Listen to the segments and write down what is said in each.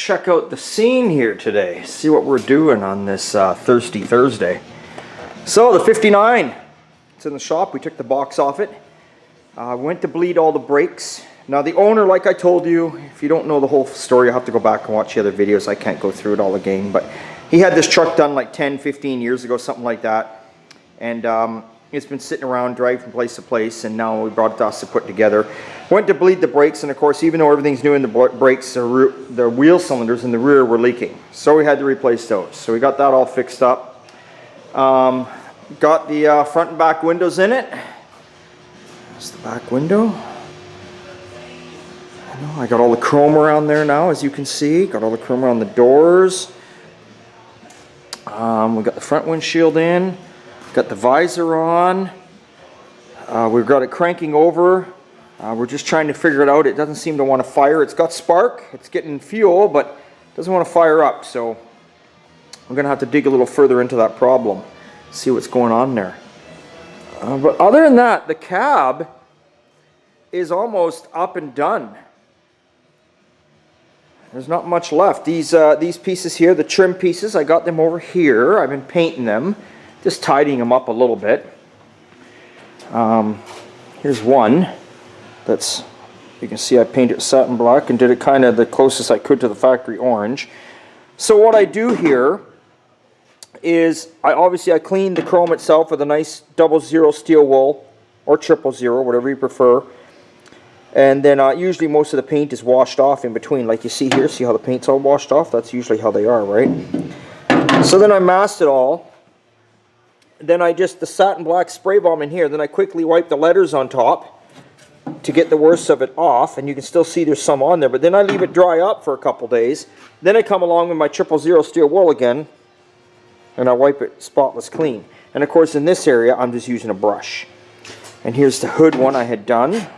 check out the scene here today. See what we're doing on this Thirsty Thursday. So the 59, it's in the shop. We took the box off it. Went to bleed all the brakes. Now the owner, like I told you, if you don't know the whole story, you'll have to go back and watch the other videos. I can't go through it all again, but he had this truck done like 10, 15 years ago, something like that. And it's been sitting around, dragged from place to place, and now we brought it to us to put together. Went to bleed the brakes, and of course, even though everything's new in the brakes, the wheel cylinders in the rear were leaking. So we had to replace those. So we got that all fixed up. Got the front and back windows in it. That's the back window. I got all the chrome around there now, as you can see. Got all the chrome around the doors. We got the front windshield in. Got the visor on. We've got it cranking over. We're just trying to figure it out. It doesn't seem to want to fire. It's got spark. It's getting fuel, but it doesn't want to fire up. So we're going to have to dig a little further into that problem. See what's going on there. But other than that, the cab is almost up and done. There's not much left. These pieces here, the trim pieces, I got them over here. I've been painting them. Just tidying them up a little bit. Here's one that's, you can see I painted satin black and did it kind of the closest I could to the factory orange. So what I do here is I clean the chrome itself with a nice 00 steel wool or 000, whatever you prefer. And then usually most of the paint is washed off in between, like you see here. See how the paint's all washed off? That's usually how they are, right? So then I masked it all. Then the satin black spray bomb in here. Then I quickly wipe the letters on top to get the worst of it off. And you can still see there's some on there. But then I leave it dry up for a couple days. Then I come along with my 000 steel wool again. And I wipe it spotless clean. And of course in this area I'm just using a brush. And here's the hood one I had done. You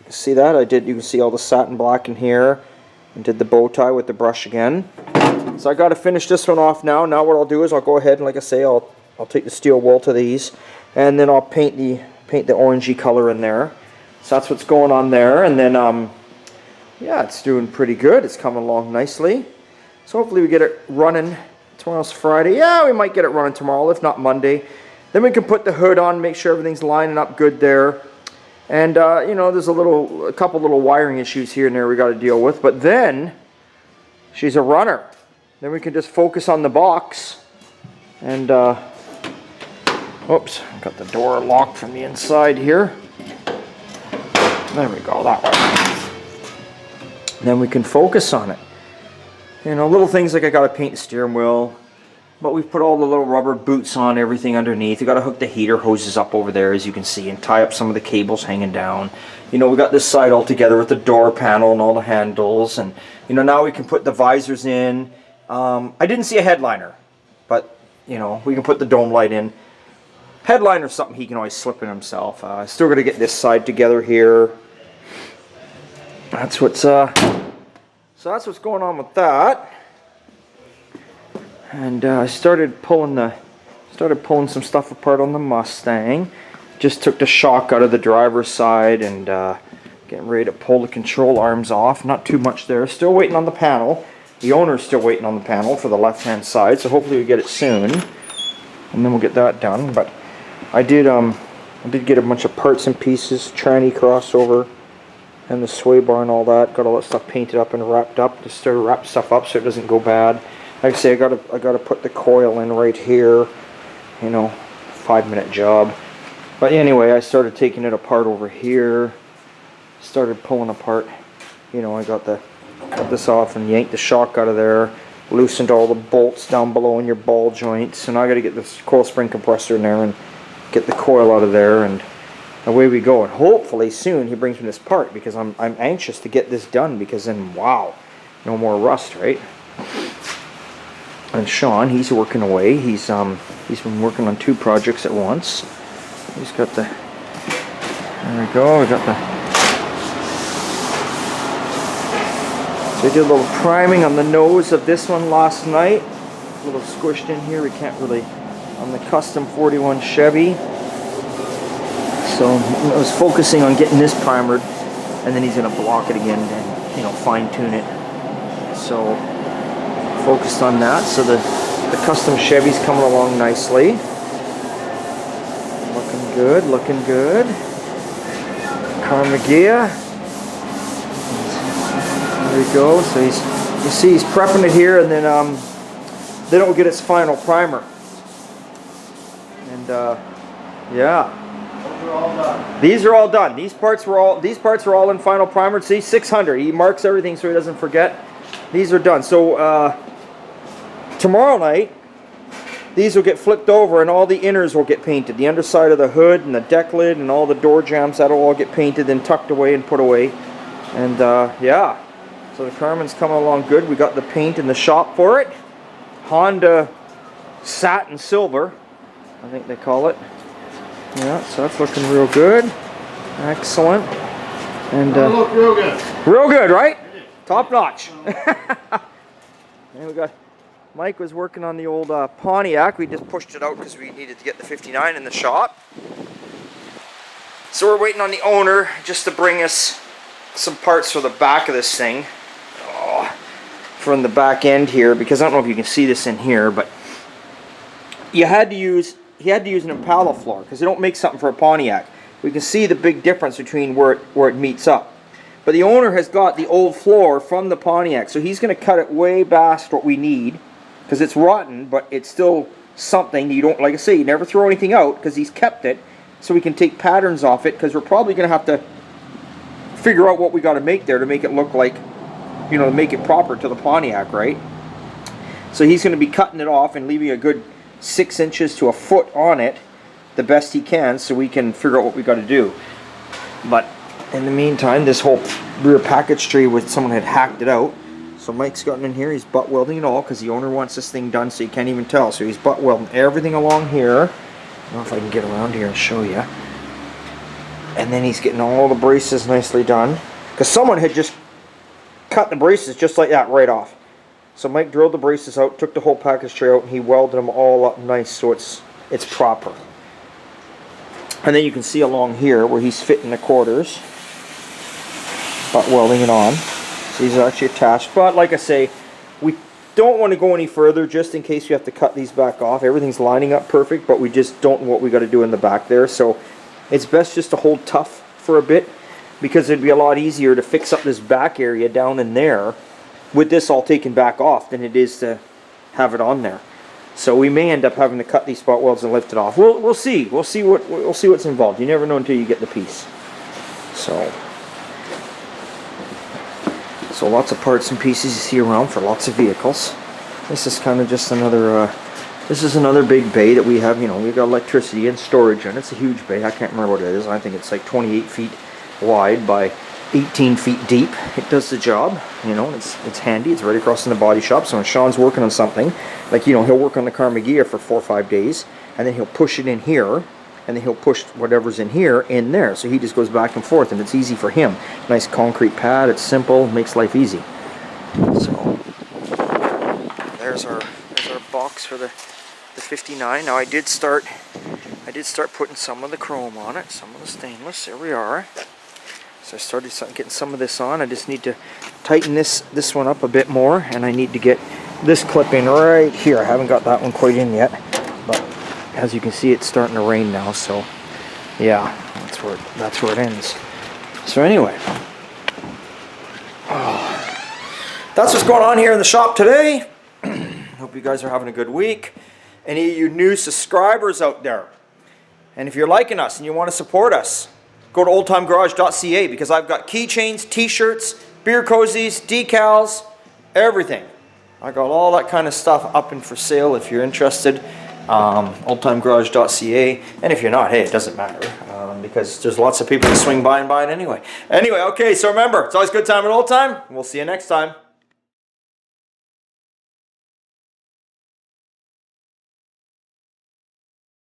see that? You can see all the satin black in here. And did the bow tie with the brush again. So I got to finish this one off now. Now what I'll do is I'll go ahead and, like I say, I'll take the steel wool to these, and then I'll paint the orangey color in there. So that's what's going on there. And then yeah, it's doing pretty good. It's coming along nicely. So hopefully we get it running. Tomorrow's Friday. Yeah, we might get it running tomorrow, if not Monday. Then we can put the hood on, make sure everything's lining up good there. And you know, there's a couple little wiring issues here and there we got to deal with. But then she's a runner. Then we can just focus on the box. And oops, got the door locked from the inside here. There we go, that way. Then we can focus on it. You know, little things like I got to paint the steering wheel, but we've put all the little rubber boots on, everything underneath. We got to hook the heater hoses up over there, as you can see, and tie up some of the cables hanging down. You know, we got this side all together with the door panel and all the handles, and you know, now we can put the visors in. I didn't see a headliner, but you know, we can put the dome light in. Headliner's something he can always slip in himself. Still got to get this side together here. That's what's so that's what's going on with that. And I started pulling some stuff apart on the Mustang. Just took the shock out of the driver's side and getting ready to pull the control arms off. Not too much there. Still waiting on the panel. The owner's still waiting on the panel for the left-hand side, so hopefully we get it soon, and then we'll get that done. But I did get a bunch of parts and pieces, tranny crossover, and the sway bar and all that. Got all that stuff painted up and wrapped up. Just started to wrap stuff up so it doesn't go bad. Like I say, I gotta put the coil in right here. You know, 5-minute job. But anyway, I started taking it apart over here. Started pulling apart. You know, I got this off and yanked the shock out of there. Loosened all the bolts down below in your ball joints. So now I got to get this coil spring compressor in there and get the coil out of there, and away we go. And hopefully soon he brings me this part, because I'm anxious to get this done, because then wow, no more rust, right? And Sean, he's working away. He's been working on 2 projects at once. He's got the, there we go. We got the. So I did a little priming on the nose of this one last night. A little squished in here. We can't really, on the custom 41 Chevy. So I was focusing on getting this primered, and then he's going to block it again and, you know, fine tune it. So focused on that. So the custom Chevy's coming along nicely. Looking good, looking good. Carmageia. There we go. So you see he's prepping it here, and then it'll get its final primer. And yeah. Those are all done. These are all done. These parts are all in final primer. See, 600. He marks everything so he doesn't forget. These are done. So tomorrow night, these will get flipped over and all the inners will get painted. The underside of the hood and the deck lid and all the door jambs, that'll all get painted and tucked away and put away. And yeah, so the Carmen's coming along good. We got the paint in the shop for it. Honda Satin Silver, I think they call it. Yeah, so that's looking real good. Excellent. And look real good. Real good, right? Top notch. And we got Mike was working on the old Pontiac. We just pushed it out because we needed to get the 59 in the shop. So we're waiting on the owner just to bring us some parts for the back of this thing. Oh, from the back end here, because I don't know if you can see this in here, but he had to use an Impala floor because they don't make something for a Pontiac. We can see the big difference between where it meets up. But the owner has got the old floor from the Pontiac, so he's going to cut it way past what we need. Because it's rotten, but it's still something. You don't, like I say, you never throw anything out because he's kept it so we can take patterns off it, because we're probably going to have to figure out what we got to make there to make it look like, you know, to make it proper to the Pontiac, right? So he's going to be cutting it off and leaving a good 6 inches to a foot on it the best he can so we can figure out what we got to do. But in the meantime, this whole rear package tree, someone had hacked it out. So Mike's gotten in here, he's butt welding it all because the owner wants this thing done so you can't even tell. So he's butt welding everything along here. I don't know if I can get around here and show you. And then he's getting all the braces nicely done. Because someone had just cut the braces just like that right off. So Mike drilled the braces out, took the whole package tray out, and he welded them all up nice so it's proper. And then you can see along here where he's fitting the quarters. Butt welding it on. These are actually attached, but like I say, we don't want to go any further just in case we have to cut these back off. Everything's lining up perfect, but we just don't know what we got to do in the back there. So it's best just to hold tough for a bit, because it'd be a lot easier to fix up this back area down in there with this all taken back off than it is to have it on there. So we may end up having to cut these spot welds and lift it off. We'll see. We'll see what's involved. You never know until you get the piece. So lots of parts and pieces you see around for lots of vehicles. This is kind of just another, this is another big bay that we have. You know, we've got electricity and storage in it. It's a huge bay. I can't remember what it is. I think it's like 28 feet wide by 18 feet deep. It does the job, you know, and it's handy. It's right across in the body shop. So when Sean's working on something, like, you know, he'll work on the Carmageia for 4 or 5 days, and then he'll push it in here, and then he'll push whatever's in here in there. So he just goes back and forth, and it's easy for him. Nice concrete pad. It's simple. Makes life easy. So there's our box for the 59. Now I did start putting some of the chrome on it, some of the stainless. There we are. So I started getting some of this on. I just need to tighten this one up a bit more, and I need to get this clip in right here. I haven't got that one quite in yet, but as you can see, it's starting to rain now, so yeah, that's where it ends. So anyway, that's what's going on here in the shop today. Hope you guys are having a good week. Any of you new subscribers out there, and if you're liking us and you want to support us, go to oldtimegarage.ca, because I've got keychains, t-shirts, beer cozies, decals, everything. I got all that kind of stuff up and for sale if you're interested. Oldtimegarage.ca, and if you're not, hey, it doesn't matter, because there's lots of people that swing by and buy it anyway. Okay, so remember, it's always a good time at Old Time. We'll see you next time.